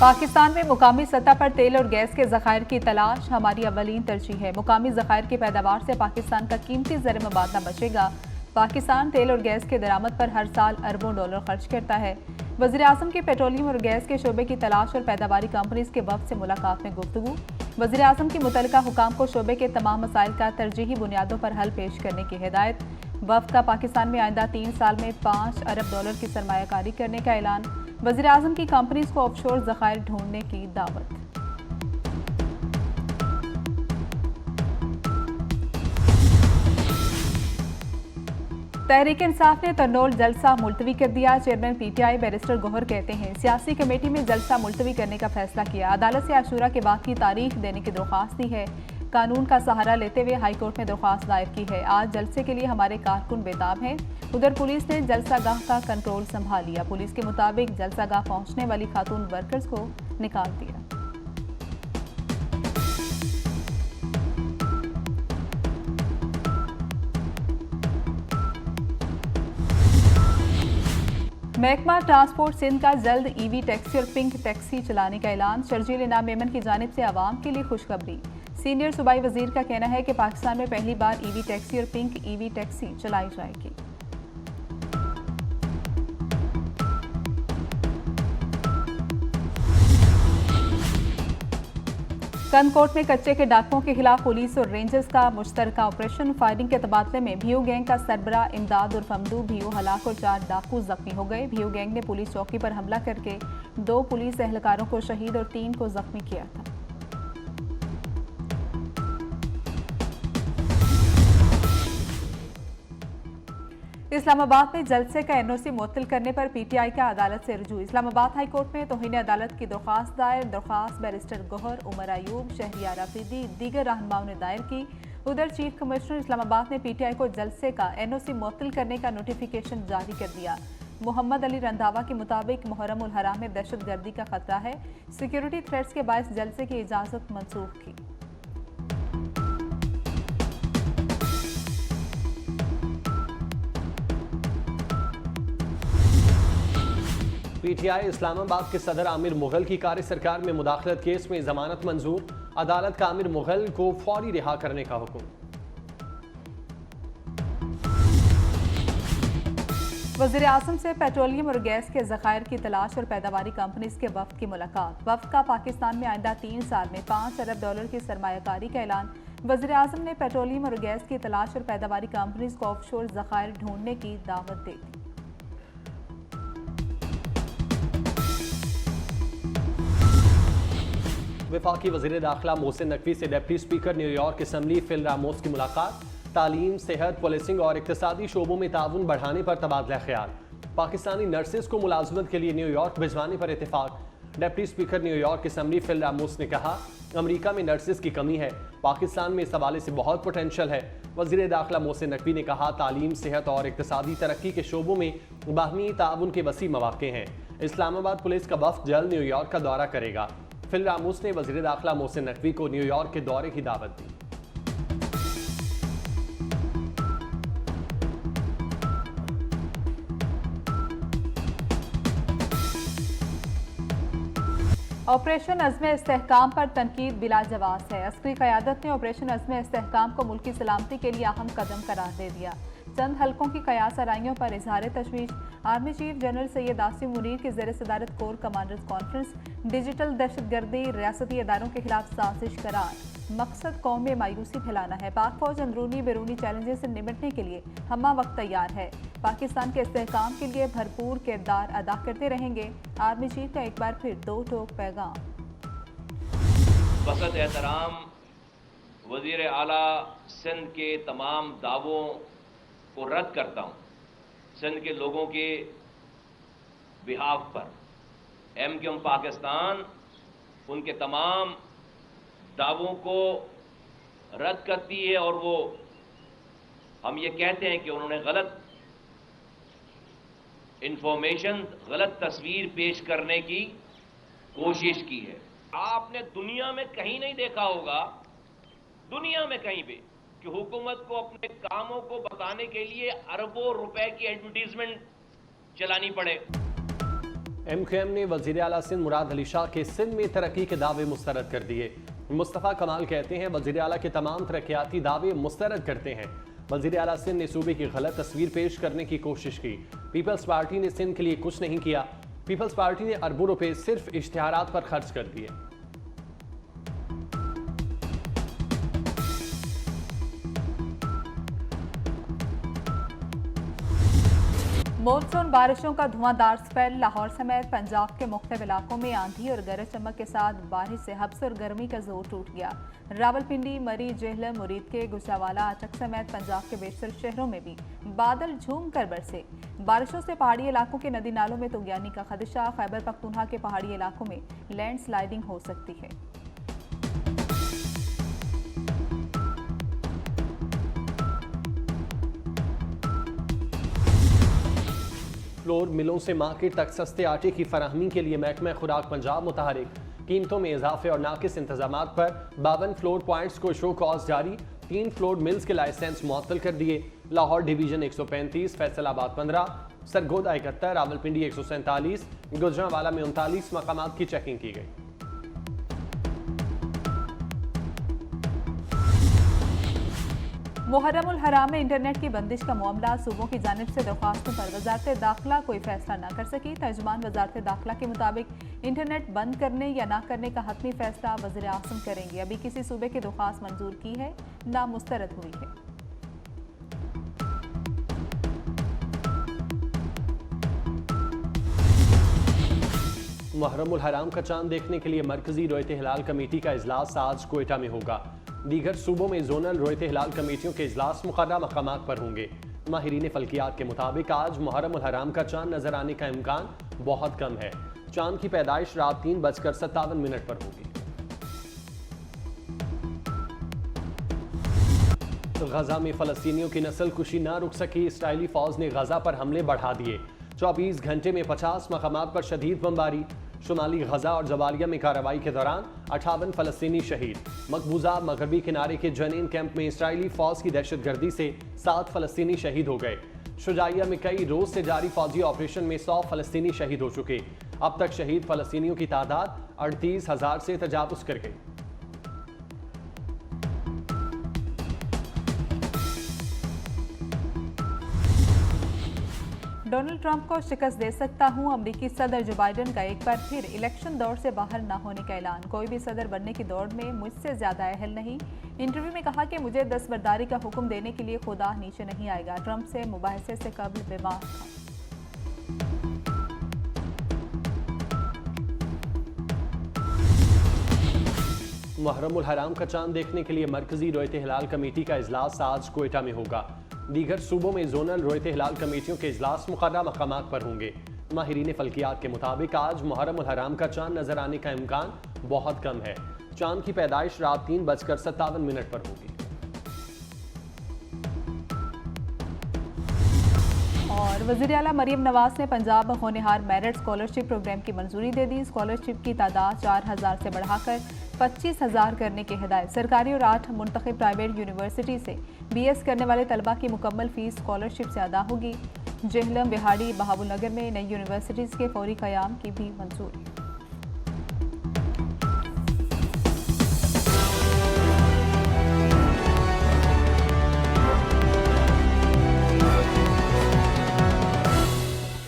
पाकिस्तान में मुकामी सतह पर तेल और गैस के ज़खायर की तलाश हमारी अव्वलीन तरजीह है। मुकामी ज़खायर की पैदावार से पाकिस्तान का कीमती ज़र मुबादला बचेगा। पाकिस्तान तेल और गैस के दरामद पर हर साल अरबों डॉलर खर्च करता है। वज़ीर आज़म की पेट्रोलियम और गैस के शोबे की तलाश और पैदावारी कंपनीज के वफ़द से मुलाकात में गुफ्तगू। वज़ीर आज़म की मुतल्लिका हुकाम को शोबे के तमाम मसाइल का तरजीही बुनियादों पर हल पेश करने की हिदायत। वफ़द का पाकिस्तान में आइंदा 3 साल में 5 अरब डॉलर की सरमायाकारी करने का ऐलान। वज़ीर आज़म की कंपनीज को ऑफशोर ज़खायर ढूंढने की दावत। तहरीक इंसाफ ने तरनोल जलसा मुलतवी कर दिया। चेयरमैन PTI बैरिस्टर गौहर कहते हैं सियासी कमेटी में जलसा मुलतवी करने का फैसला किया। अदालत से आशूरा के बाद की तारीख देने की दरख्वास्त दी है। कानून का सहारा लेते हुए हाई कोर्ट में दरख्वास्त दायर की है। आज जलसे के लिए हमारे कारकुन बेताब हैं। उधर पुलिस ने जलसागाह का कंट्रोल संभाल लिया। पुलिस के मुताबिक जलसागाह पहुंचने वाली खातून वर्कर्स को निकाल दिया। महकमा ट्रांसपोर्ट सिंध का जल्द EV टैक्सी और पिंक टैक्सी चलाने का ऐलान। शर्जील इनाम मेमन की जानिब से आवाम के लिए खुशखबरी। सीनियर सूबाई वजीर का कहना है कि पाकिस्तान में पहली बार EV टैक्सी और पिंक EV टैक्सी चलाई जाएगी। कनकोट में कच्चे के डाकुओं के खिलाफ पुलिस और रेंजर्स का मुश्तरका ऑपरेशन। फायरिंग के तबादले में भीयू गैंग का सरबरा इमदाद और फमदू भीयू हलाक और 4 डाकू जख्मी हो गए। भीयू गैंग ने पुलिस चौकी पर हमला करके 2 पुलिस एहलकारों को शहीद और 3 को जख्मी किया था। इस्लामाबाद में जलसे का NOC मुअत्तल करने पर PTI का अदालत से रुजू। इस्लामाबाद हाई कोर्ट में तौहीन अदालत की दरख्वास्त दायर। दरख्वास्त बैरिस्टर गौहर, उमर अयूब, शहरियार अफरीदी, दीगर रहनुमाओं ने दायर की। उधर चीफ कमिश्नर इस्लामाबाद ने PTI को जलसे का NOC मुअत्तल करने का नोटिफिकेशन जारी कर दिया। मोहम्मद अली रंधावा के मुताबिक मुहर्रम उल हराम में दहशत गर्दी का खतरा है। सिक्योरिटी थ्रेट्स के बायस जलसे की इजाजत मनसूख की। PTI इस्लामाबाद के सदर आमिर मुगल की कार सरकार में मुदाखलत केस में जमानत मंजूर। अदालत का आमिर मुगल को फौरी रिहा करने का हुक्म। वज़ीर आज़म से पेट्रोलियम और गैस के ज़खायर की तलाश और पैदावारी कंपनीज के वफ़द की मुलाकात। वफ़द का पाकिस्तान में आइंदा 3 साल में 5 अरब डॉलर की सरमायाकारी का ऐलान। वज़ीर आज़म ने पेट्रोलियम और गैस की तलाश और पैदावारी कंपनीज को ऑफशोर ज़खायर ढूंढने की दावत दे दी। वफाकी वज़ीर दाखिला मोहसिन नकवी से deputy speaker New York assembly Phil Ramos की मुलाकात। तालीम, सेहत, पुलिसिंग और इक़्तिसादी शोबों में ताउन बढ़ाने पर तबादला ख्याल। पाकिस्तानी नर्सेज को मुलाजमत के लिए न्यूयॉर्क भिजवाने पर इत्तेफाक। Deputy speaker New York assembly Phil Ramos ने कहा अमरीका में नर्सेज की कमी है, पाकिस्तान में इस हवाले से बहुत पोटेंशल है। वज़ीर दाखिला मोहसिन नकवी ने कहा तालीम, सेहत और इक़्तिसादी तरक्की के शोबों में बाहमी ताउन के वसी मौक़े हैं। इस्लामाबाद पुलिस का वफ़द जल्द न्यूयॉर्क का दौरा करेगा। फिल रामोस ने वज़ीर दाखिला मोहसिन नकवी को न्यूयॉर्क के दौरे की दावत दी। ऑपरेशन अज़्म इस्तेहकाम पर तनकीद बिला जवाब है। अस्करी क़यादत ने ऑपरेशन अज़्म इस्तेहकाम को मुल्की सलामती के लिए अहम कदम करार दे दिया। चंद हल्कों की कयास आराइयों पर इजहार तशवीश। Army chief general Syed Asim Munir की ज़ेर सदारत कोर कमांडर्स कॉन्फ्रेंस। डिजिटल दहशतगर्दी रियासती इदारों के खिलाफ साजिश करार। मकसद कौम में मायूसी फैलाना है। पाक फौज अंदरूनी बैरूनी चैलेंजेस से निपटने के लिए हमा वक्त तैयार है। पाकिस्तान के इस्तेहकाम के लिए भरपूर किरदार अदा करते रहेंगे। आर्मी चीफ का एक बार फिर 2 टोक पैगाम। वक़्त एहतराम वज़ीर आला सिंध के तमाम दावों को रद्द करता हूँ। सिंध के लोगों के बिहाफ पर MQM पाकिस्तान उनके तमाम दावों को रद्द करती है और वो हम ये कहते हैं कि उन्होंने गलत इंफॉर्मेशन, गलत तस्वीर पेश करने की कोशिश की है। आपने दुनिया में कहीं नहीं देखा होगा, दुनिया में कहीं भी, कि हुकूमत को अपने कामों को बताने के लिए अरबों रुपए की एडवर्टीजमेंट चलानी पड़े। MQM ने वज़ीर आला सिंध मुराद अली शाह के सिंध में तरक्की के दावे मुस्तरद कर दिए। मुस्तफ़ा कमाल कहते हैं वज़ीर आला के तमाम तरक्याती दावे मुस्तरद करते हैं। वज़ीर आला सिंध ने सूबे की गलत तस्वीर पेश करने की कोशिश की। पीपल्स पार्टी ने सिंध के लिए कुछ नहीं किया। पीपल्स पार्टी ने अरबों रुपए सिर्फ इश्तिहारात पर खर्च कर दिए। मॉनसून बारिशों का धुआंधार स्पेल। लाहौर समेत पंजाब के मुख्तलिफ इलाकों में आंधी और गरज चमक के साथ बारिश से हब्स और गर्मी का जोर टूट गया। रावलपिंडी, मरी, जेहलम, मुरीद के, गुजरावाला, अटक समेत पंजाब के बेशतर शहरों में भी बादल झूम कर बरसे। बारिशों से पहाड़ी इलाकों के नदी नालों में तुगयानी का खदशा। खैबर पख्तूनख्वा के पहाड़ी इलाकों में लैंडस्लाइडिंग हो सकती है। फ्लोर मिलों से मार्केट तक सस्ते आटे की फराहमी के लिए महकमा खुराक पंजाब मुतहरिक। कीमतों में इजाफे और नाकिस इंतजामात पर 52 फ्लोर पॉइंट्स को शो कॉज जारी। 3 फ्लोर मिल्स के लाइसेंस मुअत्तल कर दिए। लाहौर डिवीजन 135, फैसलाबाद 15, सरगोदा 71, रावलपिंडी 147, गुजरांवाला में 39 मकामात की चेकिंग की गई। मुहर्रम उल हराम में इंटरनेट की बंदिश का मामला। सूबों की जानिब से दरख्वास्तों पर वजारत दाखिला कोई फैसला न कर सकी। तर्जुमान वजारत दाखिला के मुताबिक इंटरनेट बंद करने या ना करने का हतमी फैसला वज़ीर आज़म करेंगे। अभी किसी सूबे की दरख्वास्त मंजूर की है ना मुस्तरद हुई है। मुहर्रम उल हराम का चांद देखने के लिए मरकजी रोयत हिलाल कमेटी का इजलास आज कोयटा में होगा। दीगर सूबों में जोनल रोयत हिलाल कमेटियों के इजलास मुकर्रर मकामात पर होंगे। माहिरीन फल्कियात के मुताबिक आज मुहर्रम उल हराम का चांद नजर आने का इम्कान बहुत कम है। चांद की पैदाइश रात 3:57 पर होगी। गजा में फलस्तीनियों की नस्ल कुशी न रुक सकी। इसराइली फौज ने गजा पर हमले बढ़ा दिए। 24 घंटे में 50 मकामात पर शदीद बमबारी। शुमाली गजा और जबालिया में कार्रवाई के दौरान 58 फलस्तीनी शहीद। मकबूजा मगरबी किनारे के जनीन कैंप में इसराइली फौज की दहशतगर्दी से 7 फलस्तीनी शहीद हो गए। शुजाइया में कई रोज से जारी फौजी ऑपरेशन में 100 फलस्तीनी शहीद हो चुके। अब तक शहीद फलस्तीनियों की तादाद 38,000 से तजावुज कर गई। डोनाल्ड ट्रंप को शिकस्त दे सकता हूं। अमरीकी सदर जो बाइडन का एक बार फिर इलेक्शन दौड़ से बाहर न होने का ऐलान। कोई भी सदर बनने की दौड़ में मुझसे ज्यादा अहल नहीं। इंटरव्यू में कहा कि मुझे दस्तबरदारी का हुक्म देने के लिए खुदा नीचे नहीं आएगा। ट्रंप से मुबाहिसे से कब्ल बीमार था। मुहर्रम उल हराम का चांद देखने के लिए मरकजी रोयत हिलाल कमेटी का इजलास आज कोयटा में होगा। दीगर सूबों में जोनल रोयत हिलाल कमेटियों के इजलास मुकर्रर मकामात पर होंगे। माहिरीन फल्कियात के मुताबिक आज मुहर्रम उल हराम का चांद नजर आने का इम्कान बहुत कम है। चांद की पैदाइश रात 3:57 पर होगी। और वज़ीर आला मरीम नवाज ने पंजाब होनहार मेरिट स्कॉलरशिप प्रोग्राम की मंजूरी दे दी। स्कॉलरशिप की तादाद 4,000 से बढ़ाकर 25,000 करने की हिदायत। सरकारी और 8 मुंतखब प्राइवेट यूनिवर्सिटी से BS करने वाले तलबा की मुकम्मल फीस स्कॉलरशिप से अदा होगी। जेहलम, बिहाड़ी, बहावलनगर में नई यूनिवर्सिटीज़ के फौरी क़याम की भी मंजूरी।